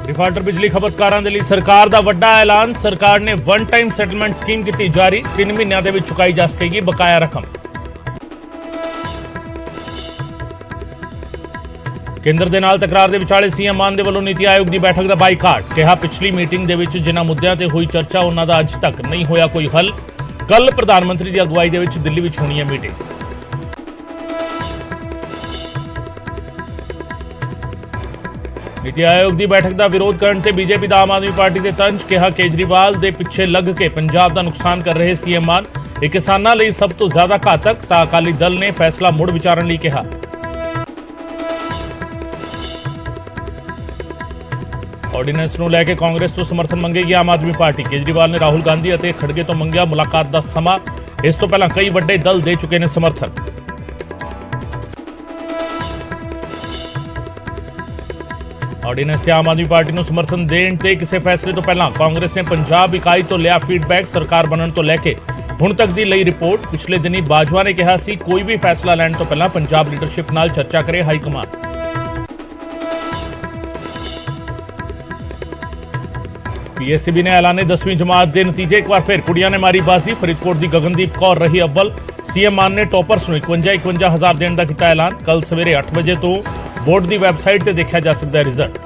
Defaulter बिजली खपतकारां दे लई सरकार दा वड्डा ऐलान। सरकार ने वन टाइम सैटलमेंट स्कीम कीती जारी। 3 महीनों दे विच चुकाई जा सकेगी बकाया रकम। केंद्र दे नाल तकरार दे विचाले सीएम मान दे वल्लों नीति आयोग की बैठक का बाईकाट। कहा पिछली मीटिंग दे विच जिन्हां मुद्दिआं ते होई चर्चा उन्हां दा अज तक नहीं होया कोई हल। कल प्रधानमंत्री की अगुवाई दे विच दिल्ली विच होनी है मीटिंग। नीति आयोग की बैठक का विरोध करने से बीजेपी दा आम आदमी पार्टी के तंज। कहा केजरीवाल के पिछे लग के पंजाब का नुकसान कर रहे सीएम मान। ये किसानों लिए सब तो ज्यादा घातक। तां अकाली दल ने फैसला मुड़ विचारन लई कहा। ऑर्डीनेंस नूं लैके कांग्रेस तो समर्थन मंगेगी आम आदमी पार्टी। केजरीवाल ने राहुल गांधी और खड़गे तो मंगिया मुलाकात का समा। इस तो पहला कई वड्डे दल दे चुके हैं समर्थन। ऑर्डीनेंस से आम आदमी पार्टी को समर्थन देने ते किसी फैसले तो पहला कांग्रेस ने पंजाब इकाई तो लिया फीडबैक। सरकार बनने तो लैके हुण तक दी लई रिपोर्ट। पिछले दिनी बाजवा ने कहा सी कोई भी फैसला लैण तो पहला पंजाब लीडरशिप नाल चर्चा करे हाईकमान। पीएससीबी ने ऐलाने 10वीं जमात के नतीजे। एक बार फिर कुड़ियां ने मारी बाजी। फरीदकोट की गगनदीप कौर रही अव्वल। सीएम मान ने टॉपर्स नूं 51 हज़ार देने का किया ऐलान। कल सवेरे 8 बजे तो बोर्ड की वैबसाइट से देखा जा सकता है रिजल्ट।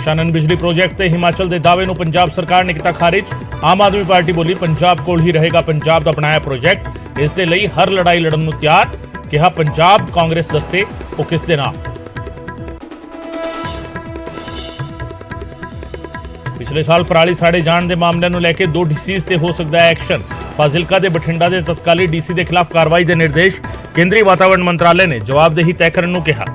शानन बिजली प्रोजेक्ट ते हिमाचल के दावे नूं पंजाब सरकार ने किया खारिज। आम आदमी पार्टी बोली पंजाब कोल ही रहेगा पंजाब का बनाया प्रोजेक्ट। इस दे लई हर लड़ाई लड़न नूं तैयार। कहा पंजाब कांग्रेस दस्से वो किस दे नाल। पिछले साल पराली साड़े जाण के मामलों को लैके 2 डीसीज से हो सकता है एक्शन। फाजिलका के बठिंडा के तत्काली डीसी के खिलाफ कार्रवाई के निर्देश। केंद्रीय वातावरण मंत्रालय ने जवाबदेही तय करने को कहा।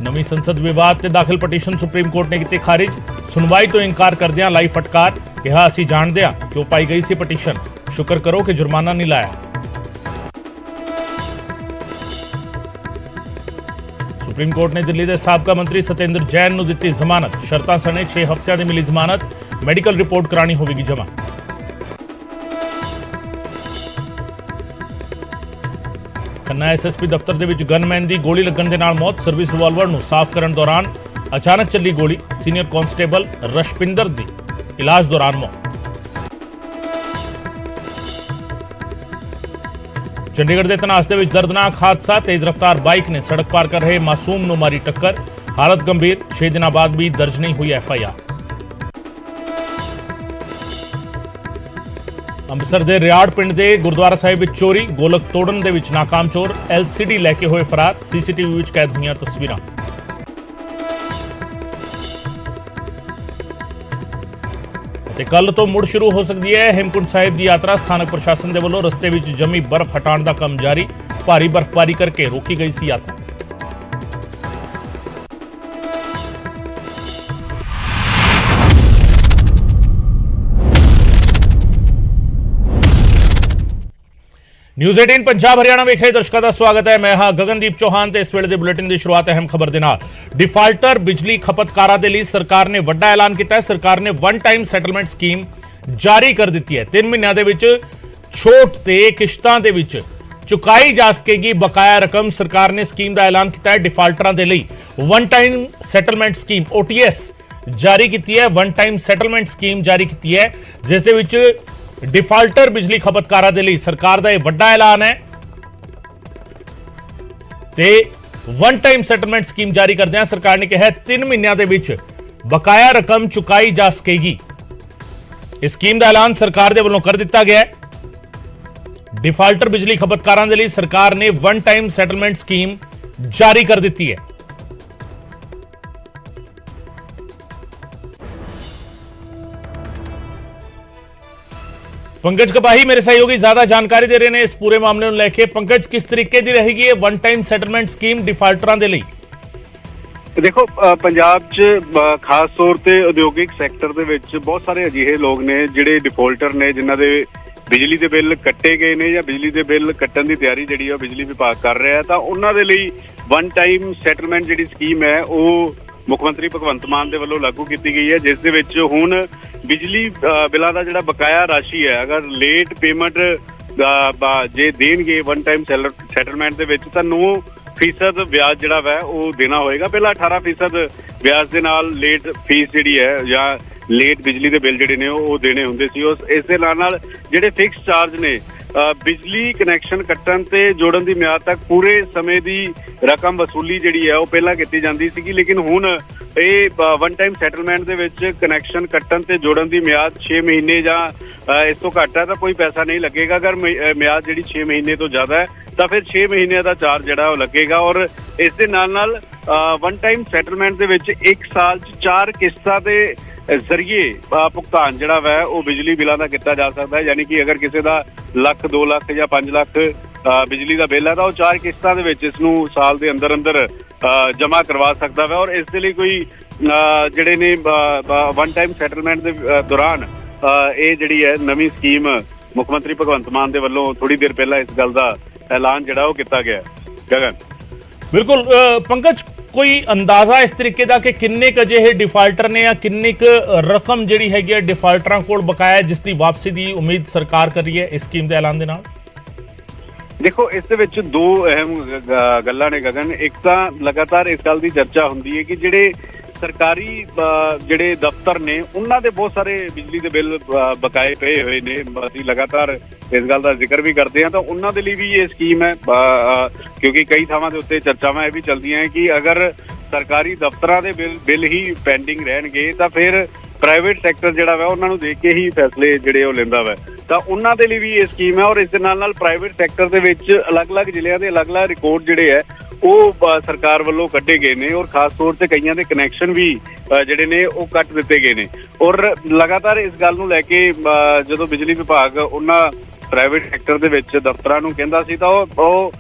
नवी संसद विवाद से दाखिल पटीशन सुप्रीम कोर्ट ने की खारिज। सुनवाई तो इंकार करदियां लाई फटकार। कहा असीं जाणदे हां क्यों पाई गई सी पटीशन। शुक्र करो कि जुर्माना नहीं लाया। सुप्रीम कोर्ट ने दिल्ली के साबका मंत्री सत्येंद्र जैन नूं दित्ती जमानत। शर्तां सने 6 हफ्तिਆਂ ਦੀ मिली जमानत। मैडिकल रिपोर्ट करानी होगी जमा। खन्ना एसएसपी दफ्तर के गनमैन की गोली लगन के नाल मौत। सर्विस रिवॉल्वर नूं साफ करने दौरान अचानक चली गोली। सीनियर कांस्टेबल रशपिंदर की इलाज दौरान मौत। चंडीगढ़ के तनास के दर्दनाक हादसा। तेज रफ्तार बाइक ने सड़क पार कर रहे मासूम नूं मारी टक्कर। हालत गंभीर। 6 दिन बाद भी दर्ज नहीं हुई एफआईआर। ਅੰਮ੍ਰਿਤਸਰ ਦੇ ਰਿਆੜ ਪਿੰਡ ਦੇ ਗੁਰਦੁਆਰਾ ਸਾਹਿਬ ਵਿੱਚ ਚੋਰੀ। ਗੋਲਕ ਤੋੜਨ ਦੇ ਵਿੱਚ ਨਾਕਾਮ ਚੋਰ। ਐਲਸੀਡੀ ਲੈ ਕੇ ਹੋਏ ਫਰਾਰ। ਸੀਸੀਟੀਵੀ ਵਿੱਚ ਕੈਦ ਹੋਈਆਂ ਤਸਵੀਰਾਂ। ਤੇ ਕੱਲ ਤੋਂ ਮੁੜ ਸ਼ੁਰੂ ਹੋ ਸਕਦੀ ਹੈ ਹੇਮਕੁੰਟ ਸਾਹਿਬ ਦੀ ਯਾਤਰਾ। ਸਥਾਨਕ ਪ੍ਰਸ਼ਾਸਨ ਦੇ ਵੱਲੋਂ ਰਸਤੇ ਵਿੱਚ ਜਮੀ ਬਰਫ਼ ਹਟਾਉਣ ਦਾ ਕੰਮ ਜਾਰੀ। ਭਾਰੀ ਬਰਫ਼ਬਾਰੀ ਕਰਕੇ ਰੋਕੀ ਗਈ ਸੀ ਯਾਤਰਾ। न्यूज़ 18 पंजाब हरियाणा वेख रहे दर्शकों का स्वागत है। मैं हां गगनदीप चौहान ते इस वेले दे बुलेटिन की शुरुआत अहम खबर दे नाल। डिफाल्टर बिजली खपतकारां दे लई सरकार ने वड्डा ऐलान किया है। सरकार ने वन टाइम सैटलमेंट स्कीम जारी कर दी है। 3 महीनों दे विच छूट ते किश्तां दे विच चुकाई जा सकेगी बकाया रकम। सरकार ने स्कीम का ऐलान किया है। डिफाल्टरां दे लई one time settlement scheme OTS जारी की है। वन टाइम सैटलमेंट स्कीम जारी की है जिस दे विच डिफाल्टर बिजली खपतकारां दे लई सरकार का यह वड्डा ऐलान है। ते वन टाइम सैटलमेंट स्कीम जारी करदे सरकार ने कहा 3 महीनों के विच बकाया रकम चुकाई जा सकेगी। इस स्कीम का ऐलान सरकार के वलों कर दिता गया है। डिफाल्टर बिजली खपतकारां दे लई सरकार ने वन टाइम सैटलमेंट स्कीम जारी कर दी है। पंकज कपाही मेरे सहयोगी ज्यादा जानकारी दे रहे हैं इस पूरे मामले को लेकर। पंकज किस तरीके की रहेगी वन टाइम सैटलमेंट स्कीम डिफाल्टरां दे लई? देखो पंजाब च खास तौर ते उद्योगिक सैक्टर दे विच बहुत सारे अजिहे लोग ने जिहड़े डिफॉल्टर ने जिन्हां दे बिजली दे बिल कट्टे गए ने या बिजली दे बिल कट्टण दी तैयारी जिहड़ी है बिजली विभाग कर रहा है। तां उन्हां दे लई वन टाइम सैटलमेंट जिहड़ी स्कीम है वो मुख्यमंत्री भगवंत मान दे वल्लों लागू की गई है जिस दे विच हुण बिजली बिलों का जिहड़ा बकाया राशि है अगर लेट पेमेंट ਜੇ ਦੇਣਗੇ ਵਨ ਟਾਈਮ ਸੈਟਲਮੈਂਟ ਦੇ ਵਿੱਚ ਤਾਂ 9% ਵਿਆਜ ਜਿਹੜਾ ਵਾ ਉਹ ਦੇਣਾ ਹੋਏਗਾ। ਪਹਿਲਾਂ 18% ਵਿਆਜ ਦੇ ਨਾਲ ਲੇਟ ਫੀਸ ਜਿਹੜੀ ਹੈ ਜਾਂ ਲੇਟ ਬਿਜਲੀ ਦੇ ਬਿੱਲ ਜਿਹੜੇ ਨੇ ਉਹ ਦੇਣੇ ਹੁੰਦੇ ਸੀ। ਉਸ ਇਸ ਦੇ ਨਾਲ ਜਿਹੜੇ ਫਿਕਸ ਚਾਰਜ ਨੇ ਬਿਜਲੀ ਕਨੈਕਸ਼ਨ ਕੱਟਣ ਤੇ ਜੋੜਨ ਦੀ ਮਿਆਦ ਤੱਕ ਪੂਰੇ ਸਮੇਂ ਦੀ ਰਕਮ ਵਸੂਲੀ ਜਿਹੜੀ ਹੈ ਉਹ ਪਹਿਲਾਂ ਕੀਤੀ ਜਾਂਦੀ ਸੀਗੀ, ਲੇਕਿਨ ਹੁਣ ਇਹ ਵਨ ਟਾਈਮ ਸੈਟਲਮੈਂਟ ਦੇ ਵਿੱਚ ਕਨੈਕਸ਼ਨ ਕੱਟਣ ਤੇ ਜੋੜਨ ਦੀ ਮਿਆਦ 6 ਮਹੀਨੇ ਜਾਂ ਇਸ ਤੋਂ ਘੱਟ ਹੈ ਤਾਂ ਕੋਈ ਪੈਸਾ ਨਹੀਂ ਲੱਗੇਗਾ। ਅਗਰ ਮਿਆਦ ਜਿਹੜੀ 6 ਮਹੀਨੇ ਤੋਂ ਜ਼ਿਆਦਾ ਹੈ ਤਾਂ ਫਿਰ 6 ਮਹੀਨਿਆਂ ਦਾ ਚਾਰਜ ਜਿਹੜਾ ਉਹ ਲੱਗੇਗਾ। ਔਰ ਇਸ ਦੇ ਨਾਲ ਵਨ ਟਾਈਮ ਸੈਟਲਮੈਂਟ ਦੇ ਵਿੱਚ 1 ਸਾਲ 'ਚ 4 ਕਿਸ਼ਤਾਂ ਦੇ ਜ਼ਰੀਏ ਭੁਗਤਾਨ ਜਿਹੜਾ ਵਾ ਉਹ ਬਿਜਲੀ ਬਿੱਲਾਂ ਦਾ ਕੀਤਾ ਜਾ ਸਕਦਾ ਹੈ। ਯਾਨੀ ਕਿ ਅਗਰ ਕਿਸੇ ਦਾ ਲੱਖ 2 ਲੱਖ ਜਾਂ 5 ਲੱਖ ਬਿਜਲੀ ਦਾ ਬਿੱਲ ਹੈ ਤਾਂ ਉਹ 4 ਕਿਸ਼ਤਾਂ ਦੇ ਵਿੱਚ ਇਸ ਨੂੰ ਸਾਲ ਦੇ ਅੰਦਰ ਜਮ੍ਹਾਂ ਕਰਵਾ ਸਕਦਾ ਵਾ। ਔਰ ਇਸ ਦੇ ਲਈ ਕੋਈ ਜਿਹੜੇ ਨੇ ਵਨ ਟਾਈਮ ਸੈਟਲਮੈਂਟ ਦੇ ਦੌਰਾਨ ਇਹ ਜਿਹੜੀ ਹੈ ਨਵੀਂ ਸਕੀਮ ਮੁੱਖ ਮੰਤਰੀ ਭਗਵੰਤ ਮਾਨ ਦੇ ਵੱਲੋਂ ਥੋੜੀ ਦੇਰ ਪਹਿਲਾਂ ਇਸ ਗੱਲ ਦਾ ਐਲਾਨ ਜਿਹੜਾ ਉਹ ਕੀਤਾ ਗਿਆ। ਗਗਨ ਬਿਲਕੁਲ ਪੰਕਜ, ਕੋਈ ਅੰਦਾਜ਼ਾ ਇਸ ਤਰੀਕੇ ਦਾ ਕਿ ਕਿੰਨੇ ਕੁ ਅਜਿਹੇ ਡਿਫਾਲਟਰ ਨੇ ਜਾਂ ਕਿੰਨੀ ਕੁ ਰਕਮ ਜਿਹੜੀ ਹੈਗੀ ਹੈ ਡਿਫਾਲਟਰਾਂ ਕੋਲ ਬਕਾਇਆ ਜਿਸ ਦੀ ਵਾਪਸੀ ਦੀ ਉਮੀਦ ਸਰਕਾਰ ਕਰ ਰਹੀ ਹੈ ਇਸ ਸਕੀਮ ਦੇ ਐਲਾਨ ਦੇ ਨਾਲ? ਦੇਖੋ, ਇਸ ਦੇ ਵਿੱਚ 2 ਅਹਿਮ ਗੱਲਾਂ ਨੇ ਗਗਨ। ਇੱਕ ਤਾਂ ਲਗਾਤਾਰ ਇਸ ਗੱਲ ਦੀ ਚਰਚਾ ਹੁੰਦੀ ਹੈ ਕਿ ਜਿਹੜੇ ਸਰਕਾਰੀ ਜਿਹੜੇ ਦਫ਼ਤਰ ਨੇ ਉਹਨਾਂ ਦੇ ਬਹੁਤ ਸਾਰੇ ਬਿਜਲੀ ਦੇ ਬਿੱਲ ਬਕਾਏ ਪਏ ਹੋਏ ਨੇ। ਅਸੀਂ ਲਗਾਤਾਰ ਇਸ ਗੱਲ ਦਾ ਜ਼ਿਕਰ ਵੀ ਕਰਦੇ ਹਾਂ ਤਾਂ ਉਹਨਾਂ ਦੇ ਲਈ ਵੀ ਇਹ ਸਕੀਮ ਹੈ, ਕਿਉਂਕਿ ਕਈ ਥਾਵਾਂ ਦੇ ਉੱਤੇ ਚਰਚਾਵਾਂ ਇਹ ਵੀ ਚੱਲਦੀਆਂ ਹੈ ਕਿ ਅਗਰ ਸਰਕਾਰੀ ਦਫ਼ਤਰਾਂ ਦੇ ਬਿੱਲ ਹੀ ਪੈਂਡਿੰਗ ਰਹਿਣਗੇ ਤਾਂ ਫਿਰ ਪ੍ਰਾਈਵੇਟ ਸੈਕਟਰ ਜਿਹੜਾ ਵਾ ਉਹਨਾਂ ਨੂੰ ਦੇਖ ਕੇ ਹੀ ਫੈਸਲੇ ਜਿਹੜੇ ਉਹ ਲੈਂਦਾ ਵਾ, ਤਾਂ ਉਹਨਾਂ ਦੇ ਲਈ ਵੀ ਇਹ ਸਕੀਮ ਹੈ। ਔਰ ਇਸ ਦੇ ਨਾਲ ਪ੍ਰਾਈਵੇਟ ਸੈਕਟਰ ਦੇ ਵਿੱਚ ਅਲੱਗ-ਅਲੱਗ ਜ਼ਿਲ੍ਹਿਆਂ ਦੇ ਅਲੱਗ-ਅਲੱਗ ਰਿਕਾਰਡ ਜਿਹੜੇ ਹੈ ਉਹ ਸਰਕਾਰ ਵੱਲੋਂ ਕੱਢੇ ਗਏ ਨੇ। ਔਰ ਖਾਸ ਤੌਰ ਤੇ ਕਈਆਂ ਦੇ ਕਨੈਕਸ਼ਨ ਵੀ ਜਿਹੜੇ ਨੇ ਉਹ ਕੱਟ ਦਿੱਤੇ ਗਏ ਨੇ। ਔਰ ਲਗਾਤਾਰ ਇਸ ਗੱਲ ਨੂੰ ਲੈ ਕੇ ਜਦੋਂ ਬਿਜਲੀ ਵਿਭਾਗ ਉਹਨਾਂ ਪ੍ਰਾਈਵੇਟ ਸੈਕਟਰ ਦੇ ਵਿੱਚ ਦਫ਼ਤਰਾਂ ਨੂੰ ਕਹਿੰਦਾ ਸੀ ਤਾਂ ਉਹ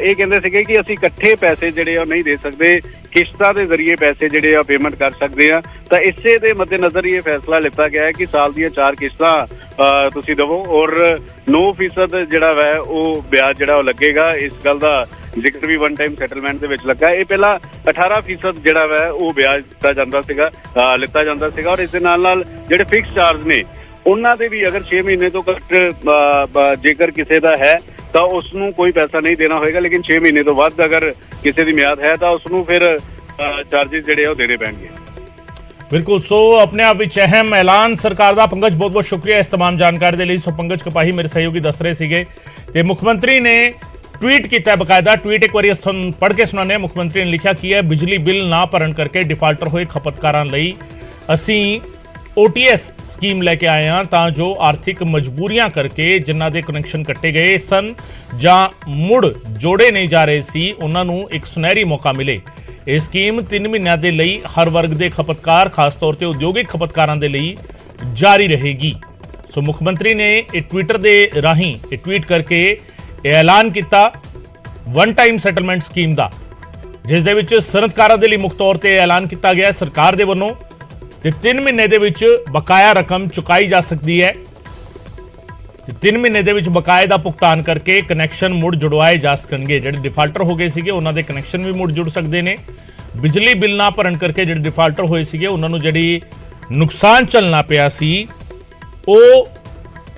ਇਹ ਕਹਿੰਦੇ ਸੀਗੇ ਕਿ ਅਸੀਂ ਇਕੱਠੇ ਪੈਸੇ ਜਿਹੜੇ ਉਹ ਨਹੀਂ ਦੇ ਸਕਦੇ, ਕਿਸ਼ਤਾਂ ਦੇ ਜ਼ਰੀਏ ਪੈਸੇ ਜਿਹੜੇ ਆ ਪੇਮੈਂਟ ਕਰ ਸਕਦੇ ਆ। ਤਾਂ ਇਸੇ ਦੇ ਮੱਦੇਨਜ਼ਰ ਇਹ ਫੈਸਲਾ ਲਿੱਤਾ ਗਿਆ ਹੈ ਕਿ ਸਾਲ ਦੀਆਂ 4 ਕਿਸ਼ਤਾਂ ਤੁਸੀਂ ਦੇਵੋ ਔਰ 9% ਜਿਹੜਾ ਵਾ ਉਹ ਵਿਆਜ ਜਿਹੜਾ ਉਹ ਲੱਗੇਗਾ। ਇਸ ਗੱਲ ਦਾ ਜ਼ਿਕਰ ਵੀ ਵਨ ਟਾਈਮ ਸੈਟਲਮੈਂਟ ਦੇ ਵਿੱਚ ਲੱਗਾ। ਇਹ ਪਹਿਲਾਂ 18% ਜਿਹੜਾ ਵਾ ਉਹ ਵਿਆਜ ਲਿੱਤਾ ਜਾਂਦਾ ਸੀਗਾ। ਔਰ ਇਸ ਦੇ ਨਾਲ ਜਿਹੜੇ ਫਿਕਸ ਚਾਰਜ ਨੇ ਉਹਨਾਂ ਦੇ ਵੀ ਅਗਰ 6 ਮਹੀਨੇ ਤੋਂ ਘੱਟ ਜੇਕਰ ਕਿਸੇ ਦਾ ਹੈ ਤਾਂ ਉਸ ਨੂੰ ਕੋਈ ਪੈਸਾ ਨਹੀਂ ਦੇਣਾ ਹੋਏਗਾ, ਲੇਕਿਨ 6 ਮਹੀਨੇ ਤੋਂ ਵੱਧ ਅਗਰ ਕਿਸੇ ਦੀ ਮਿਆਦ ਹੈ ਤਾਂ ਉਸ ਨੂੰ ਫਿਰ ਚਾਰजेस ਜਿਹੜੇ ਉਹ ਦੇਣੇ ਪੈਣਗੇ। ਬਿਲਕੁਲ, ਸੋ ਆਪਣੇ ਆਪ ਵਿੱਚ ਅਹਿਮ ਐਲਾਨ ਸਰਕਾਰ ਦਾ। ਪੰਕਜ, ਬਹੁਤ ਬਹੁਤ ਸ਼ੁਕਰੀਆ ਇਸ तमाम ਜਾਣਕਾਰੀ ਦੇ ਲਈ। ਸੋ ਪੰਕਜ ਕਪਾਹੀ ਮੇਰੇ ਸਹਿਯੋਗੀ ਦੱਸ ਰਹੇ ਸੀਗੇ ਤੇ ਮੁੱਖ ਮੰਤਰੀ ਨੇ ट्वीट किया बकायदा। ट्वीट एक बार पढ़ के सुनाने। मुख्यमंत्री ने लिखा कि है बिजली बिल ना भरन करके डिफाल्टर हुए खपतकारां लई असी OTS स्कीम लैके आए हैं तां जो आर्थिक मजबूरियां करके जिन्हां दे कनैक्शन कट्टे गए सन जां मुड़ जोड़े नहीं जा रहे सी उन्हां नूं एक सुनहरी मौका मिले। यह स्कीम 3 महीनों के लिए हर वर्ग के खपतकार खास तौर पर उद्योगिक खपतकारां दे लई जारी रहेगी। सो मुख्यमंत्री ने ट्विटर के राही ट्वीट करके ऐलान किया वन टाइम सैटलमेंट स्कीम का, जिस दे विच सनतकारां दे लई मुख्त तौर पर ऐलान किया गया सरकार दे वल्लों ते 3 महीने दे विच बकाया रकम चुकाई जा सकती है। 3 महीने दे विच बकाए दा भुगतान करके कनैक्शन मुड़ जुड़वाए जा सकणगे। जिहड़े डिफाल्टर हो गए सीगे उन्हां दे कनैक्शन भी मुड़ जुड़ सकते हैं। बिजली बिल ना भरन करके जिहड़े डिफाल्टर होए सीगे उन्हां नूं जिहड़ी नुकसान झलना पिया सी ਉਹ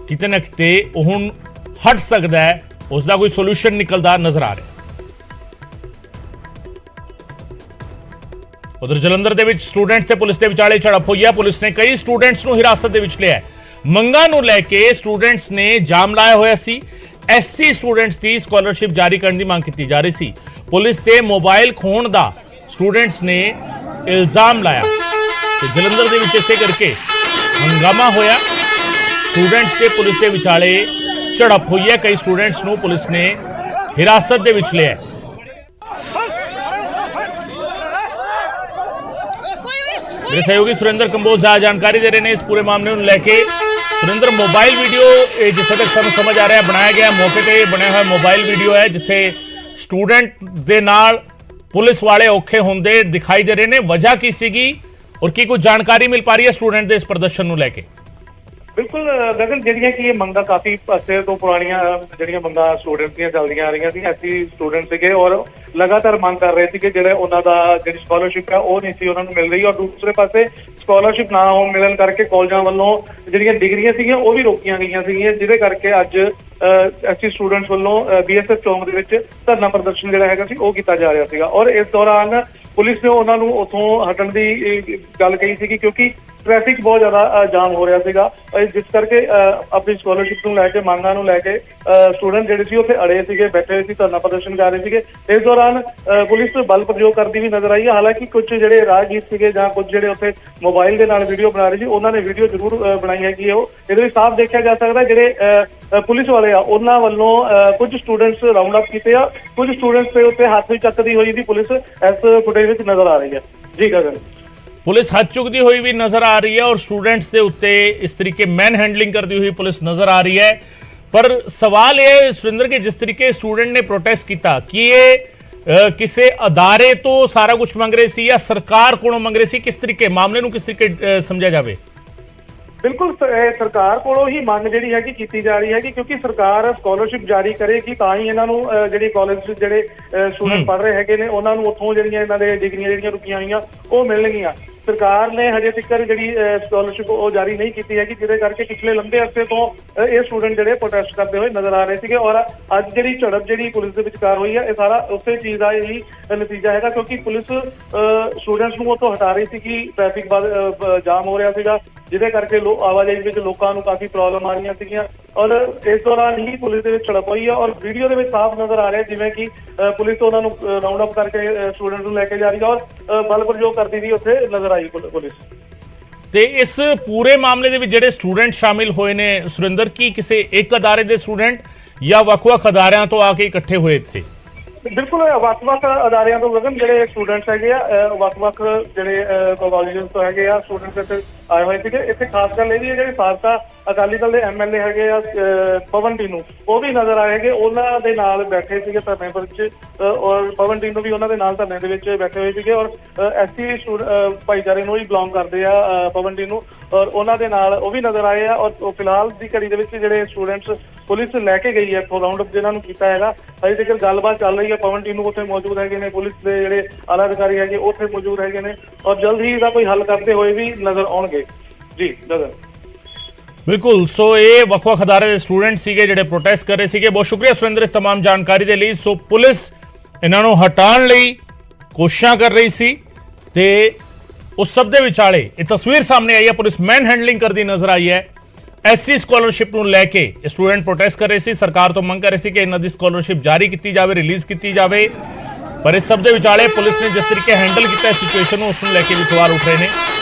किते ना किते हुण हट सकदा है, उसका कोई सोल्यूशन निकलता नजर आ रहा। उधर जलंधर दे विच स्टूडेंट्स ते पुलिस दे विचाले झड़प हुई है। पुलिस ने कई स्टूडेंट्स नूं हिरासत दे विच लिया। मंगां नूं लैके स्टूडेंट्स ने जाम लाया होया सी। SC स्टूडेंट्स की स्कॉलरशिप जारी करने की मांग की जा रही सी। पुलिस ते मोबाइल खोण दा स्टूडेंट्स ने इल्जाम लाया ते जलंधर दे विच इसे करके हंगामा होया। स्टूडेंट्स ते पुलिस दे विचाले झड़प हुई है। कई स्टूडेंट्स नूं पुलिस ने हिरासत दे विच लिया। मेरे सहयोगी सुरेंद्र कंबोज जानकारी दे रहे हैं इस पूरे मामले को लेके। सुरेंद्र, मोबाइल वीडियो जिथे तक सानू समझ आ रहा है बनाया गया मौके पर बनया हुआ मोबाइल वीडियो है जिथे स्टूडेंट दे नाल पुलिस वाले औखे होंदे दिखाई दे रहे हैं। वजह की सीगी और की कोई जानकारी मिल पा रही है स्टूडेंट दे इस प्रदर्शन को लेके? ਬਿਲਕੁਲ ਗਗਨ, ਜਿਹੜੀਆਂ ਕਿ ਇਹ ਮੰਗਾਂ ਕਾਫੀ ਅਰਸੇ ਤੋਂ ਪੁਰਾਣੀਆਂ ਜਿਹੜੀਆਂ ਮੰਗਾਂ ਸਟੂਡੈਂਟਸ ਦੀਆਂ ਚੱਲਦੀਆਂ ਆ ਰਹੀਆਂ ਸੀ। ਅਸੀਂ ਸਟੂਡੈਂਟ ਸੀਗੇ ਔਰ ਲਗਾਤਾਰ ਮੰਗ ਕਰ ਰਹੇ ਸੀ ਕਿ ਜਿਹੜਾ ਉਹਨਾਂ ਦਾ ਜਿਹੜੀ ਸਕਾਲਰਸ਼ਿਪ ਹੈ ਉਹ ਨਹੀਂ ਸੀ ਉਹਨਾਂ ਨੂੰ ਮਿਲ ਰਹੀ, ਔਰ ਦੂਸਰੇ ਪਾਸੇ ਸਕਾਲਰਸ਼ਿਪ ਨਾ ਹੋਣ ਮਿਲਣ ਕਰਕੇ ਕਾਲਜਾਂ ਵੱਲੋਂ ਜਿਹੜੀਆਂ ਡਿਗਰੀਆਂ ਸੀਗੀਆਂ ਉਹ ਵੀ ਰੋਕੀਆਂ ਗਈਆਂ ਸੀਗੀਆਂ, ਜਿਹਦੇ ਕਰਕੇ ਅੱਜ ਐਸਸੀ ਸਟੂਡੈਂਟਸ ਵੱਲੋਂ BSF ਚੌਂਕ ਦੇ ਵਿੱਚ ਧਰਨਾ ਪ੍ਰਦਰਸ਼ਨ ਜਿਹੜਾ ਹੈਗਾ ਸੀ ਉਹ ਕੀਤਾ ਜਾ ਰਿਹਾ ਸੀਗਾ। ਔਰ ਇਸ ਦੌਰਾਨ ਪੁਲਿਸ ਨੇ ਉਹਨਾਂ ਨੂੰ ਉੱਥੋਂ ਹਟਣ ਦੀ ਗੱਲ ਕਹੀ ਸੀਗੀ, ਕਿਉਂਕਿ ਟ੍ਰੈਫਿਕ ਬਹੁਤ ਜ਼ਿਆਦਾ ਜਾਮ ਹੋ ਰਿਹਾ ਸੀਗਾ, ਜਿਸ ਕਰਕੇ ਆਪਣੀ ਸਕਾਲਰਸ਼ਿਪ ਨੂੰ ਲੈ ਕੇ, ਮੰਗਾਂ ਨੂੰ ਲੈ ਕੇ ਸਟੂਡੈਂਟ ਜਿਹੜੇ ਸੀ ਉੱਥੇ ਅੜੇ ਸੀਗੇ, ਬੈਠੇ ਹੋਏ ਸੀ, ਧਰਨਾ ਪ੍ਰਦਰਸ਼ਨ ਕਰ ਰਹੇ ਸੀਗੇ। ਇਸ ਦੌਰਾਨ ਪੁਲਿਸ ਬਲ ਪ੍ਰਯੋਗ ਕਰਦੀ ਵੀ ਨਜ਼ਰ ਆਈ ਹੈ। ਹਾਲਾਂਕਿ ਕੁਝ ਜਿਹੜੇ ਰਾਹਗੀਰ ਸੀਗੇ ਜਾਂ ਕੁਝ ਜਿਹੜੇ ਉੱਥੇ ਮੋਬਾਈਲ ਦੇ ਨਾਲ ਵੀਡੀਓ ਬਣਾ ਰਹੇ ਸੀ, ਉਹਨਾਂ ਨੇ ਵੀਡੀਓ ਜ਼ਰੂਰ ਬਣਾਈ ਹੈਗੀ। ਉਹ ਇਹਦੇ ਵਿੱਚ ਸਾਫ਼ ਦੇਖਿਆ ਜਾ ਸਕਦਾ ਜਿਹੜੇ ਪੁਲਿਸ ਵਾਲੇ ਆ ਉਹਨਾਂ ਵੱਲੋਂ ਕੁਝ ਸਟੂਡੈਂਟਸ ਰਾਉਂਡ ਅਪ ਕੀਤੇ ਆ, ਕੁਝ ਸਟੂਡੈਂਟਸ ਦੇ ਉੱਤੇ ਹੱਥ ਵੀ ਚੱਕਦੀ ਹੋਈ ਦੀ ਪੁਲਿਸ ਇਸ ਫੁਟੇਜ ਵਿੱਚ ਨਜ਼ਰ ਆ ਰਹੀ ਹੈ। ਜੀ ਗਗਨ, पुलिस हद चुकती हुई भी नजर आ रही है और स्टूडेंट्स के उत्ते इस तरीके मैन हैंडलिंग करती हुई पुलिस नजर आ रही है। पर सवाल यह सुरेंद्र के जिस तरीके स्टूडेंट ने प्रोटेस्ट किया कि ये किसी अदारे तो सारा कुछ मंग रहे सी या सरकार को मंग रहे सी, किस तरीके मामले ਨੂੰ किस तरीके समझा जाए? ਬਿਲਕੁਲ ਸਰਕਾਰ ਕੋਲੋਂ ਹੀ ਮੰਗ ਜਿਹੜੀ ਹੈਗੀ ਕੀਤੀ ਜਾ ਰਹੀ ਹੈਗੀ, ਕਿਉਂਕਿ ਸਰਕਾਰ ਸਕਾਲਰਸ਼ਿਪ ਜਾਰੀ ਕਰੇਗੀ ਤਾਂ ਹੀ ਇਹਨਾਂ ਨੂੰ ਜਿਹੜੀ ਕਾਲਜ ਜਿਹੜੇ ਸਟੂਡੈਂਟ ਪੜ੍ਹ ਰਹੇ ਹੈਗੇ ਨੇ ਉਹਨਾਂ ਨੂੰ ਉੱਥੋਂ ਜਿਹੜੀਆਂ ਇਹਨਾਂ ਦੇ ਡਿਗਰੀਆਂ ਜਿਹੜੀਆਂ ਰੁਕੀਆਂ ਹੋਈਆਂ ਉਹ ਮਿਲਣਗੀਆਂ। ਸਰਕਾਰ ਨੇ ਹਜੇ ਤੱਕ ਜਿਹੜੀ ਸਕਾਲਰਸ਼ਿਪ ਉਹ ਜਾਰੀ ਨਹੀਂ ਕੀਤੀ ਹੈਗੀ, ਜਿਹਦੇ ਕਰਕੇ ਪਿਛਲੇ ਲੰਬੇ ਅਰਸੇ ਤੋਂ ਇਹ ਸਟੂਡੈਂਟ ਜਿਹੜੇ ਪ੍ਰੋਟੈਸਟ ਕਰਦੇ ਹੋਏ ਨਜ਼ਰ ਆ ਰਹੇ ਸੀਗੇ। ਔਰ ਅੱਜ ਜਿਹੜੀ ਝੜਪ ਜਿਹੜੀ ਪੁਲਿਸ ਦੇ ਵਿਚਕਾਰ ਹੋਈ ਹੈ, ਇਹ ਸਾਰਾ ਉਸੇ ਚੀਜ਼ ਦਾ ਹੀ ਨਤੀਜਾ ਹੈਗਾ, ਕਿਉਂਕਿ ਪੁਲਿਸ ਸਟੂਡੈਂਟਸ ਨੂੰ ਉੱਥੋਂ ਹਟਾ ਰਹੀ ਸੀ ਕਿ ਟ੍ਰੈਫਿਕ ਜਾਮ ਹੋ ਰਿਹਾ ਸੀਗਾ, ਜਿਹਦੇ ਕਰਕੇ ਆਵਾਜਾਈ ਵਿੱਚ ਲੋਕਾਂ ਨੂੰ ਕਾਫੀ ਪ੍ਰੋਬਲਮ ਆ ਰਹੀਆਂ ਸੀਗੀਆਂ। ਔਰ ਇਸ ਦੌਰਾਨ ਹੀ ਪੁਲਿਸ ਦੇ ਵਿੱਚ ਝੜਪ ਹੋਈ ਹੈ ਔਰ ਵੀਡੀਓ ਦੇ ਵਿੱਚ ਸਾਫ਼ ਨਜ਼ਰ ਆ ਰਿਹਾ ਜਿਵੇਂ ਕਿ ਪੁਲਿਸ ਉਹਨਾਂ ਨੂੰ ਰਾਉਂਡ ਅਪ ਕਰਕੇ ਸਟੂਡੈਂਟ ਨੂੰ ਲੈ ਕੇ ਜਾ ਰਹੀ ਹੈ ਔਰ ਬਲ ਪ੍ਰਯੋਗ ਕਰਦੀ ਵੀ ਉੱਥੇ ਨਜ਼ਰ ਆਈ ਪੁਲਿਸ। ਤੇ ਇਸ ਪੂਰੇ ਮਾਮਲੇ ਦੇ ਵਿੱਚ ਜਿਹੜੇ ਸਟੂਡੈਂਟ ਸ਼ਾਮਿਲ ਹੋਏ ਨੇ ਸੁਰਿੰਦਰ, ਕੀ ਕਿਸੇ ਇੱਕ ਅਦਾਰੇ ਦੇ ਸਟੂਡੈਂਟ ਜਾਂ ਵੱਖ-ਵੱਖ ਅਦਾਰਿਆਂ ਤੋਂ ਆ ਕੇ ਇਕੱਠੇ ਹੋਏ ਇੱਥੇ? ਬਿਲਕੁਲ ਵੱਖ-ਵੱਖ ਅਦਾਰਿਆਂ ਤੋਂ ਗਗਨ ਜਿਹੜੇ ਸਟੂਡੈਂਟਸ ਹੈਗੇ ਆ, ਵੱਖ-ਵੱਖ ਜਿਹੜੇ ਕਾਲਜਸ ਤੋਂ ਹੈਗੇ ਆ ਸਟੂਡੈਂਟਸ ਇੱਥੇ ਆਏ ਹੋਏ ਸੀਗੇ। ਇੱਥੇ ਖਾਸ ਗੱਲ ਇਹ ਵੀ ਹੈ ਜਿਹੜੇ ਸਾਬਕਾ ਅਕਾਲੀ ਦਲ ਦੇ MLA ਹੈਗੇ ਆ ਪਵਨ ਟੀਨੂ, ਉਹ ਵੀ ਨਜ਼ਰ ਆਏ ਹੈਗੇ, ਉਹਨਾਂ ਦੇ ਨਾਲ ਬੈਠੇ ਸੀਗੇ ਧਰਨੇ ਵਿੱਚ। ਔਰ ਪਵਨ ਟੀਨੂ ਵੀ ਉਹਨਾਂ ਦੇ ਨਾਲ ਧਰਨੇ ਦੇ ਵਿੱਚ ਬੈਠੇ ਹੋਏ ਸੀਗੇ ਔਰ SC ਭਾਈਚਾਰੇ ਨੂੰ ਹੀ ਬਿਲੋਂਗ ਕਰਦੇ ਆ ਪਵਨ ਟੀਨੂ, ਔਰ ਉਹਨਾਂ ਦੇ ਨਾਲ ਉਹ ਵੀ ਨਜ਼ਰ ਆਏ ਆ। ਔਰ ਫਿਲਹਾਲ ਦੀ ਘੜੀ ਦੇ ਵਿੱਚ ਜਿਹੜੇ ਸਟੂਡੈਂਟਸ ਪੁਲਿਸ ਲੈ ਕੇ ਗਈ ਹੈ ਇੱਥੋਂ ਰਾਉਂਡ ਅਪ ਜਿਹਨਾਂ ਨੂੰ ਕੀਤਾ ਹੈਗਾ, ਅਜੇ ਤੱਕ ਗੱਲਬਾਤ ਚੱਲ ਰਹੀ ਹੈ। ਪਵਨ ਟੀਨੂ ਉੱਥੇ ਮੌਜੂਦ ਹੈਗੇ ਨੇ, ਪੁਲਿਸ ਦੇ ਜਿਹੜੇ ਆਲਾ ਅਧਿਕਾਰੀ ਹੈਗੇ ਉੱਥੇ ਮੌਜੂਦ ਹੈਗੇ ਨੇ ਔਰ ਜਲਦ ਹੀ ਇਹਦਾ ਕੋਈ ਹੱਲ ਕਰਦੇ ਹੋਏ ਵੀ ਨਜ਼ਰ ਆਉਣਗੇ। ਜੀ ਗਗਨ, ਬਿਲਕੁਲ। ਸੋ ਇਹ ਵੱਖ-ਵੱਖ ਅਦਾਰੇ ਦੇ ਸਟੂਡੈਂਟ ਸੀਗੇ ਜਿਹੜੇ ਪ੍ਰੋਟੈਸਟ ਕਰ ਰਹੇ ਸੀਗੇ। ਬਹੁਤ ਸ਼ੁਕਰੀਆ ਸੁਰਿੰਦਰ ਇਸ तमाम ਜਾਣਕਾਰੀ ਦੇ ਲਈ। ਸੋ ਪੁਲਿਸ ਇਹਨਾਂ ਨੂੰ ਹਟਾਉਣ ਲਈ ਕੋਸ਼ਿਸ਼ਾਂ ਕਰ ਰਹੀ ਸੀ ਤੇ ਉਸ ਸਭ ਦੇ ਵਿਚਾਲੇ ਇਹ ਤਸਵੀਰ ਸਾਹਮਣੇ ਆਈ ਹੈ, ਪੁਲਿਸ ਮੈਨ ਹੈਂਡਲਿੰਗ ਕਰਦੀ ਨਜ਼ਰ ਆਈ ਹੈ। SC ਸਕਾਲਰਸ਼ਿਪ ਨੂੰ ਲੈ ਕੇ ਸਟੂਡੈਂਟ ਪ੍ਰੋਟੈਸਟ ਕਰ ਰਹੇ ਸੀ, ਸਰਕਾਰ ਤੋਂ ਮੰਗ ਕਰ ਰਹੇ ਸੀ ਕਿ ਇਹਨਾਂ ਦੀ ਸਕਾਲਰਸ਼ਿਪ ਜਾਰੀ ਕੀਤੀ ਜਾਵੇ, ਰਿਲੀਜ਼ ਕੀਤੀ ਜਾਵੇ। ਪਰ ਇਸ ਸਭ ਦੇ ਵਿਚਾਲੇ ਪੁਲਿਸ ਨੇ ਜਿਸ ਤਰੀਕੇ ਹੈਂਡਲ ਕੀਤਾ ਇਸ ਸਿਚੁਏਸ਼ਨ ਨੂੰ, ਉਸ ਨੂੰ ਲੈ ਕੇ ਵੀ ਸਵਾਲ ਉੱਠ ਰਹੇ ਨੇ।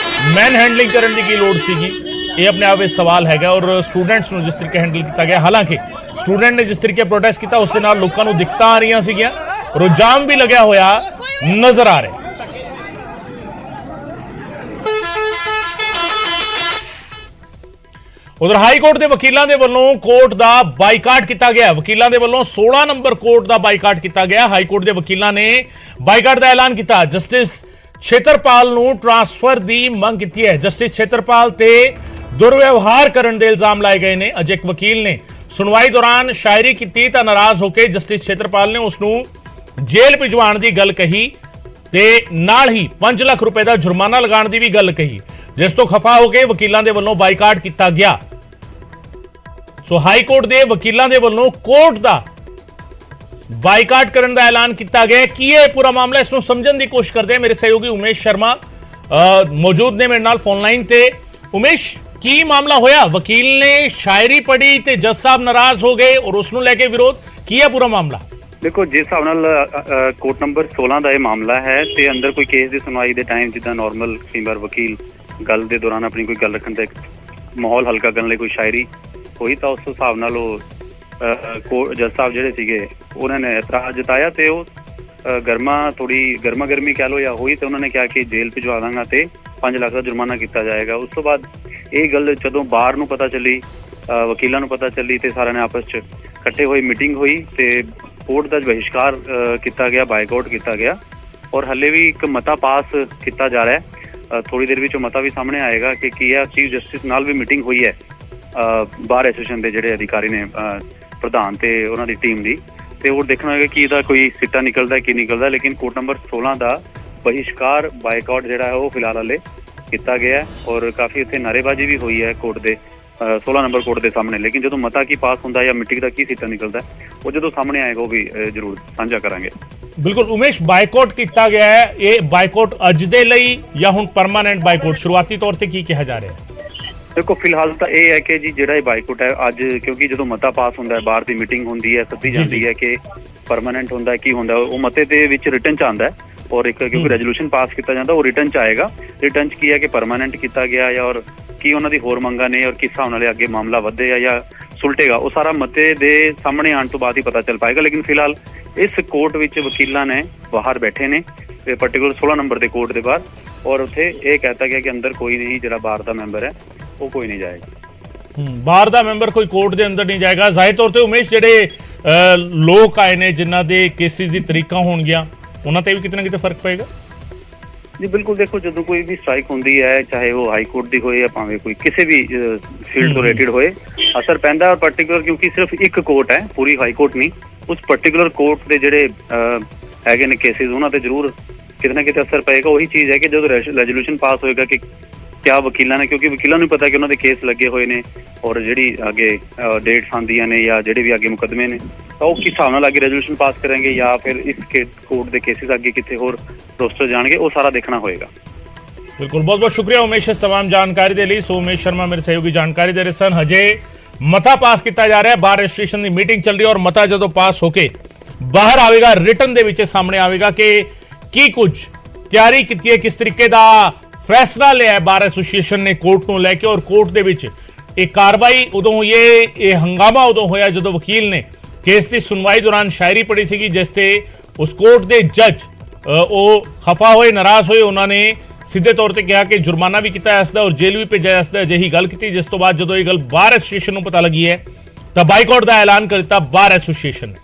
ਮੈਨ ਹੈਂਡਲਿੰਗ ਕਰਨ ਦੀ ਕੀ ਲੋੜ ਸੀਗੀ, ਇਹ ਆਪਣੇ ਆਪ ਵਿੱਚ ਸਵਾਲ ਹੈਗਾ। ਔਰ ਸਟੂਡੈਂਟਸ ਨੂੰ ਜਿਸ ਤਰੀਕੇ ਹੈਂਡਲ ਕੀਤਾ ਗਿਆ, ਹਾਲਾਂਕਿ ਸਟੂਡੈਂਟ ਨੇ ਜਿਸ ਤਰੀਕੇ ਪ੍ਰੋਟੈਸਟ ਕੀਤਾ ਉਸ ਦੇ ਨਾਲ ਲੋਕਾਂ ਨੂੰ ਦਿੱਕਤਾਂ ਆ ਰਹੀਆਂ ਸੀਗੀਆਂ, ਰੁਝਾਨ ਵੀ ਲੱਗਿਆ ਹੋਇਆ ਨਜ਼ਰ ਆ ਰਿਹਾ। ਉਧਰ ਹਾਈ ਕੋਰਟ ਦੇ ਵਕੀਲਾਂ ਦੇ ਵੱਲੋਂ ਕੋਰਟ ਦਾ ਬਾਈਕਾਟ ਕੀਤਾ ਗਿਆ। ਵਕੀਲਾਂ ਦੇ ਵੱਲੋਂ 16 ਨੰਬਰ ਕੋਰਟ ਦਾ ਬਾਈਕਾਟ ਕੀਤਾ ਗਿਆ। ਹਾਈ ਕੋਰਟ ਦੇ ਵਕੀਲਾਂ ਨੇ ਬਾਈਕਾਟ ਦਾ ਐਲਾਨ ਕੀਤਾ। ਜਸਟਿਸ ਛੇਤਰਪਾਲ ਨੂੰ ਟ੍ਰਾਂਸਫਰ ਦੀ ਮੰਗ ਕੀਤੀ ਹੈ। ਜਸਟਿਸ ਛੇਤਰਪਾਲ ਤੇ ਦੁਰਵਿਵਹਾਰ ਕਰਨ ਦੇ ਇਲਜ਼ਾਮ ਲਾਏ ਗਏ ਨੇ। ਅੱਜ ਇੱਕ ਵਕੀਲ ਨੇ ਸੁਣਵਾਈ ਦੌਰਾਨ ਸ਼ਾਇਰੀ ਕੀਤੀ ਤਾਂ ਨਾਰਾਜ਼ ਹੋ ਕੇ ਜਸਟਿਸ ਛੇਤਰਪਾਲ ਨੇ ਉਸ ਨੂੰ ਜੇਲ੍ਹ ਭਿਜਵਾਉਣ ਦੀ ਗੱਲ ਕਹੀ ਤੇ ਨਾਲ ਹੀ 5 ਲੱਖ ਰੁਪਏ ਦਾ ਜੁਰਮਾਨਾ ਲਗਾਉਣ ਦੀ ਵੀ ਗੱਲ ਕਹੀ, ਜਿਸ ਤੋਂ ਖਫਾ ਹੋ ਕੇ ਵਕੀਲਾਂ ਦੇ ਵੱਲੋਂ ਬਾਈਕਾਟ ਕੀਤਾ ਗਿਆ। ਸੋ ਹਾਈ ਕੋਰਟ ਦੇ ਵਕੀਲਾਂ ਦੇ ਵੱਲੋਂ ਕੋਰਟ ਦਾ ਬਾਈਕਾਟ ਕਰਨ ਦਾ ਐਲਾਨ ਕੀਤਾ ਗਿਆ। ਕੀ ਇਹ ਪੂਰਾ ਮਾਮਲਾ, ਇਸ ਨੂੰ ਸਮਝਣ ਦੀ ਕੋਸ਼ਿਸ਼ ਕਰਦੇ ਹਾਂ। ਮੇਰੇ ਸਹਿਯੋਗੀ ਉਮੇਸ਼ ਸ਼ਰਮਾ ਮੌਜੂਦ ਨੇ ਮੇਰੇ ਨਾਲ ਫੋਨ ਲਾਈਨ ਤੇ। ਉਮੇਸ਼, ਕੀ ਮਾਮਲਾ ਹੋਇਆ? ਵਕੀਲ ਨੇ ਸ਼ਾਇਰੀ ਪੜ੍ਹੀ ਤੇ ਜੱਜ ਸਾਹਿਬ ਨਾਰਾਜ਼ ਹੋ ਗਏ ਔਰ ਉਸ ਨੂੰ ਲੈ ਕੇ ਵਿਰੋਧ, ਕੀ ਹੈ ਪੂਰਾ ਮਾਮਲਾ? ਦੇਖੋ, ਜਿਸ ਹਿਸਾਬ ਨਾਲ ਕੋਰਟ ਨੰਬਰ 16 ਦਾ ਇਹ ਮਾਮਲਾ ਹੈ ਤੇ ਅੰਦਰ ਕੋਈ ਕੇਸ ਦੀ ਸੁਣਵਾਈ ਦੇ ਟਾਈਮ ਜਿੱਦਾਂ ਨਾਰਮਲ ਕਈ ਵਾਰ ਵਕੀਲ ਗੱਲ ਦੇ ਦੌਰਾਨ ਆਪਣੀ ਕੋਈ ਗੱਲ ਰੱਖਣ ਦਾ ਮਾਹੌਲ ਹਲਕਾ ਕਰਨ ਲਈ ਕੋਈ ਸ਼ਾਇਰੀ ਹੋਈ ਤਾਂ ਉਸ ਹਿਸਾਬ ਨਾਲ ਉਹ ਜੱਜ ਸਾਹਿਬ ਜਿਹੜੇ ਸੀਗੇ ਉਹਨਾਂ ਨੇ ਇਤਰਾਜ਼ ਜਤਾਇਆ ਤੇ ਉਹ ਗਰਮਾ ਗਰਮੀ ਕਹਿ ਲਓ ਜਾਂ ਹੋਈ ਤੇ ਉਹਨਾਂ ਨੇ ਕਿਹਾ ਕਿ ਜੇਲ੍ਹ ਭਿਜਵਾ ਦਾਂਗਾ ਤੇ 5 ਲੱਖ ਦਾ ਜੁਰਮਾਨਾ ਕੀਤਾ ਜਾਏਗਾ। ਉਸ ਤੋਂ ਬਾਅਦ ਇਹ ਗੱਲ ਜਦੋਂ ਬਾਹਰ ਨੂੰ ਪਤਾ ਚੱਲੀ, ਵਕੀਲਾਂ ਨੂੰ ਪਤਾ ਚੱਲੀ ਤੇ ਸਾਰਿਆਂ ਨੇ ਆਪਸ 'ਚ ਇਕੱਠੇ ਹੋਈ, ਮੀਟਿੰਗ ਹੋਈ ਤੇ ਕੋਰਟ ਦਾ ਬਹਿਸ਼ਕਾਰ ਕੀਤਾ ਗਿਆ, ਬਾਈਕਾਟ ਕੀਤਾ ਗਿਆ ਔਰ ਹੱਲੇ ਵੀ ਇੱਕ ਮਤਾ ਪਾਸ ਕੀਤਾ ਜਾ ਰਿਹਾ ਹੈ। ਥੋੜੀ ਦੇਰ ਵਿੱਚ ਉਹ ਮਤਾ ਵੀ ਸਾਹਮਣੇ ਆਏਗਾ ਕਿ ਕੀ ਹੈ। ਚੀਫ ਜਸਟਿਸ ਨਾਲ ਵੀ ਮੀਟਿੰਗ ਹੋਈ ਹੈ ਬਾਰ ਐਸੋਸੀਏਸ਼ਨ ਦੇ ਜਿਹੜੇ ਅਧਿਕਾਰੀ ਨੇ ਪ੍ਰਧਾਨ ਤੇ ਉਹਨਾਂ ਦੀ ਟੀਮ ਦੀ, ਤੇ ਉਹ ਦੇਖਣਾ ਹੋਏਗਾ ਕਿ ਇਹਦਾ ਕੋਈ ਸਿੱਟਾ ਨਿਕਲਦਾ ਕੀ ਨਿਕਲਦਾ। ਲੇਕਿਨ ਕੋਡ ਨੰਬਰ 16 ਦਾ ਬਹਿਸ਼ਕਾਰ ਬਾਈਕਾਟ ਜਿਹੜਾ ਹੈ ਉਹ ਫਿਲਹਾਲ ਹਾਲੇ ਕੀਤਾ ਗਿਆ ਹੈ ਔਰ ਕਾਫੀ ਉੱਥੇ ਨਾਅਰੇਬਾਜ਼ੀ ਵੀ ਹੋਈ ਹੈ ਕੋਡ ਦੇ 16 ਨੰਬਰ ਕੋਡ ਦੇ ਸਾਹਮਣੇ। ਲੇਕਿਨ ਜਦੋਂ ਮਤਾ ਕੀ ਪਾਸ ਹੁੰਦਾ ਜਾਂ ਮਿੱਟੀ ਦਾ ਕੀ ਸਿੱਟਾ ਨਿਕਲਦਾ ਉਹ ਜਦੋਂ ਸਾਹਮਣੇ ਆਏਗਾ ਉਹ ਵੀ ਜ਼ਰੂਰ ਸਾਂਝਾ ਕਰਾਂਗੇ। ਬਿਲਕੁਲ ਉਮੇਸ਼, ਬਾਈਕਾਟ ਕੀਤਾ ਗਿਆ ਹੈ, ਇਹ ਬਾਈਕਾਟ ਅੱਜ ਦੇ ਲਈ ਜਾਂ ਹੁਣ ਪਰਮਾਨੈਂਟ ਬਾਈਕਾਟ ਸ਼ੁਰੂਆਤੀ ਤੌਰ ਤੇ ਕੀ ਕਿਹਾ ਜਾ ਰਿਹਾ ਹੈ? ਦੇਖੋ ਫਿਲਹਾਲ ਤਾਂ ਇਹ ਹੈ ਕਿ ਜੀ ਜਿਹੜਾ ਇਹ ਬਾਈਕਾਟ ਹੈ ਅੱਜ, ਕਿਉਂਕਿ ਜਦੋਂ ਮਤਾ ਪਾਸ ਹੁੰਦਾ ਹੈ ਬਾਹਰ ਦੀ ਮੀਟਿੰਗ ਹੁੰਦੀ ਹੈ, ਸੱਦੀ ਜਾਂਦੀ ਹੈ ਕਿ ਪਰਮਾਨੈਂਟ ਹੁੰਦਾ ਕੀ ਹੁੰਦਾ, ਉਹ ਮਤੇ ਦੇ ਵਿੱਚ ਰਿਟਨ ਚ ਆਉਂਦਾ ਹੈ ਔਰ ਇੱਕ ਕਿਉਂਕਿ ਰੈਜ਼ੋਲੂਸ਼ਨ ਪਾਸ ਕੀਤਾ ਜਾਂਦਾ ਉਹ ਰਿਟਨ ਚ ਆਏਗਾ। ਰਿਟਨ ਚ ਕੀ ਹੈ ਕਿ ਪਰਮਾਨੈਂਟ ਕੀਤਾ ਗਿਆ ਜਾਂ ਔਰ ਕੀ ਉਹਨਾਂ ਦੀ ਹੋਰ ਮੰਗਾਂ ਨੇ ਔਰ ਕਿਸ ਹਿਸਾਬ ਨਾਲ ਅੱਗੇ ਮਾਮਲਾ ਵਧੇਗਾ ਜਾਂ ਸੁਲਟੇਗਾ, ਉਹ ਸਾਰਾ ਮਤੇ ਦੇ ਸਾਹਮਣੇ ਆਉਣ ਤੋਂ ਬਾਅਦ ਹੀ ਪਤਾ ਚੱਲ ਪਾਏਗਾ। ਲੇਕਿਨ ਫਿਲਹਾਲ ਇਸ ਕੋਰਟ ਵਿੱਚ ਵਕੀਲਾਂ ਨੇ ਬਾਹਰ ਬੈਠੇ ਨੇ ਤੇ ਪਰਟੀਕੂਲਰ 16 ਨੰਬਰ ਦੇ ਕੋਰਟ ਦੇ ਬਾਹਰ, ਔਰ ਉੱਥੇ ਇਹ ਕਹਿਤਾ ਗਿਆ ਕਿ ਅੰਦਰ ਕੋਈ ਨਹੀਂ, ਜਿਹੜਾ ਬਾਹਰ ਦਾ ਮੈਂਬਰ ਹੈ ਉਹ ਕੋਈ ਨਹੀਂ ਜਾਏਗਾ। ਬਾਹਰ ਦਾ ਮੈਂਬਰ ਕੋਈ ਕੋਰਟ ਦੇ ਅੰਦਰ ਨਹੀਂ ਜਾਏਗਾ। ਜ਼ਾਹਿਰ ਤੌਰ ਤੇ ਉਮੇਸ਼, ਜਿਹੜੇ ਲੋਕ ਆਏ ਨੇ ਜਿਨ੍ਹਾਂ ਦੇ ਕੇਸਿਸ ਦੀ ਤਰੀਕਾਂ ਹੋਣਗੀਆਂ ਉਹਨਾਂ ਤੇ ਵੀ ਕਿਤੇ ਨਾ ਕਿਤੇ ਫਰਕ ਪਏਗਾ। ਜੀ ਬਿਲਕੁਲ, ਦੇਖੋ ਜਦੋਂ ਕੋਈ ਵੀ ਸਟ੍ਰਾਈਕ ਹੁੰਦੀ ਹੈ ਚਾਹੇ ਉਹ ਹਾਈ ਕੋਰਟ ਦੀ ਹੋਏ ਜਾਂ ਭਾਵੇਂ ਕੋਈ ਕਿਸੇ ਵੀ ਫੀਲਡ ਤੋਂ ਰਿਲੇਟਡ ਹੋਏ, ਅਸਰ ਪੈਂਦਾ। ਔਰ ਪਰਟੀਕੂਲਰ ਕਿਉਂਕਿ ਸਿਰਫ ਇੱਕ ਕੋਰਟ ਹੈ, ਪੂਰੀ ਹਾਈ ਕੋਰਟ ਨਹੀਂ, ਉਸ ਪਰਟੀਕੂਲਰ ਕੋਰਟ ਦੇ ਜਿਹੜੇ ਹੈਗੇ ਨੇ ਕੇਸਿਸ ਉਹਨਾਂ ਤੇ ਜ਼ਰੂਰ ਕਿਤੇ ਨਾ ਕਿਤੇ ਅਸਰ ਪਏਗਾ। ਉਹੀ ਚੀਜ਼ ਹੈ ਕਿ ਜਦੋਂ ਰੈਜ਼ੋਲੂਸ਼ਨ ਪਾਸ ਹੋਏਗਾ ਕਿ ਕਿਆ ਵਕੀਲਾਂ ਨੇ, ਕਿਉਂਕਿ ਵਕੀਲਾਂ ਨੂੰ ਪਤਾ ਕਿ ਉਹਨਾਂ ਦੇ ਕੇਸ ਲੱਗੇ ਹੋਏ ਨੇ ਔਰ ਜਿਹੜੀ ਅੱਗੇ ਡੇਟਸ ਆਉਂਦੀਆਂ ਨੇ ਜਾਂ ਜਿਹੜੇ ਵੀ ਅੱਗੇ ਮੁਕੱਦਮੇ ਨੇ ਤਾਂ ਉਹ ਕਿਸ ਹਿਸਾਬ ਨਾਲ ਅੱਗੇ ਰੈਜ਼ੋਲੂਸ਼ਨ ਪਾਸ ਕਰਨਗੇ ਜਾਂ ਫਿਰ ਇਸ ਕੋਰਟ ਦੇ ਕੇਸਿਸ ਅੱਗੇ ਕਿੱਥੇ ਹੋਰ ਰੋਸਟਰ ਜਾਣਗੇ, ਉਹ ਸਾਰਾ ਦੇਖਣਾ ਹੋਏਗਾ। ਬਿਲਕੁਲ, ਬਹੁਤ ਬਹੁਤ ਸ਼ੁਕਰੀਆ ਉਮੇਸ਼ ਇਸ तमाम ਜਾਣਕਾਰੀ ਦੇ ਲਈ। ਸੋ ਉਮੇਸ਼ ਸ਼ਰਮਾ ਮੇਰੇ ਸਹਿਯੋਗੀ ਜਾਣਕਾਰੀ ਦੇ ਰਹੇ ਸਨ। ਹਜੇ ਮਤਾ ਪਾਸ ਕੀਤਾ ਜਾ ਰਿਹਾ, ਬਾਰ ਰਜਿਸਟ੍ਰੇਸ਼ਨ ਦੀ ਮੀਟਿੰਗ ਚੱਲ ਰਹੀ ਹੈ ਔਰ ਮਤਾ ਜਦੋਂ ਪਾਸ ਹੋ ਕੇ ਬਾਹਰ ਆਵੇਗਾ, ਰਿਟਨ ਦੇ ਵਿੱਚ ਸਾਹਮਣੇ ਆਵੇਗਾ ਕਿ ਕੀ ਕੁਝ ਤਿਆਰੀ ਕੀਤੀ ਹੈ, ਕਿਸ ਤਰੀਕੇ ਦਾ ਫੈਸਲਾ ਲਿਆ ਬਾਰ ਐਸੋਸੀਏਸ਼ਨ ਨੇ ਕੋਰਟ ਨੂੰ ਲੈ ਕੇ। ਔਰ ਕੋਰਟ ਦੇ ਵਿੱਚ ਇਹ ਕਾਰਵਾਈ ਉਦੋਂ ਹੋਈ ਹੈ, ਇਹ ਹੰਗਾਮਾ ਉਦੋਂ ਹੋਇਆ ਜਦੋਂ ਵਕੀਲ ਨੇ ਕੇਸ ਦੀ ਸੁਣਵਾਈ ਦੌਰਾਨ ਸ਼ਾਇਰੀ ਪੜ੍ਹੀ ਸੀਗੀ ਜਿਸ ਤੇ ਉਸ ਕੋਰਟ ਦੇ ਜੱਜ ਉਹ ਖਫਾ ਹੋਏ, ਨਾਰਾਜ਼ ਹੋਏ। ਉਹਨਾਂ ਨੇ ਸਿੱਧੇ ਤੌਰ ਤੇ ਕਿਹਾ ਕਿ ਜੁਰਮਾਨਾ ਵੀ ਕੀਤਾ ਇਸ ਦਾ ਔਰ ਜੇਲ੍ਹ ਵੀ ਭੇਜਿਆ ਇਸ ਦਾ, ਅਜਿਹੀ ਗੱਲ ਕੀਤੀ। ਜਿਸ ਤੋਂ ਬਾਅਦ ਜਦੋਂ ਇਹ ਗੱਲ ਬਾਰ ਐਸੋਸੀਏਸ਼ਨ ਨੂੰ ਪਤਾ ਲੱਗੀ ਹੈ ਤਾਂ ਬਾਈਕਾਟ ਦਾ ਐਲਾਨ ਕਰ ਦਿੱਤਾ ਬਾਰ ਐਸੋਸੀਏਸ਼ਨ ਨੇ।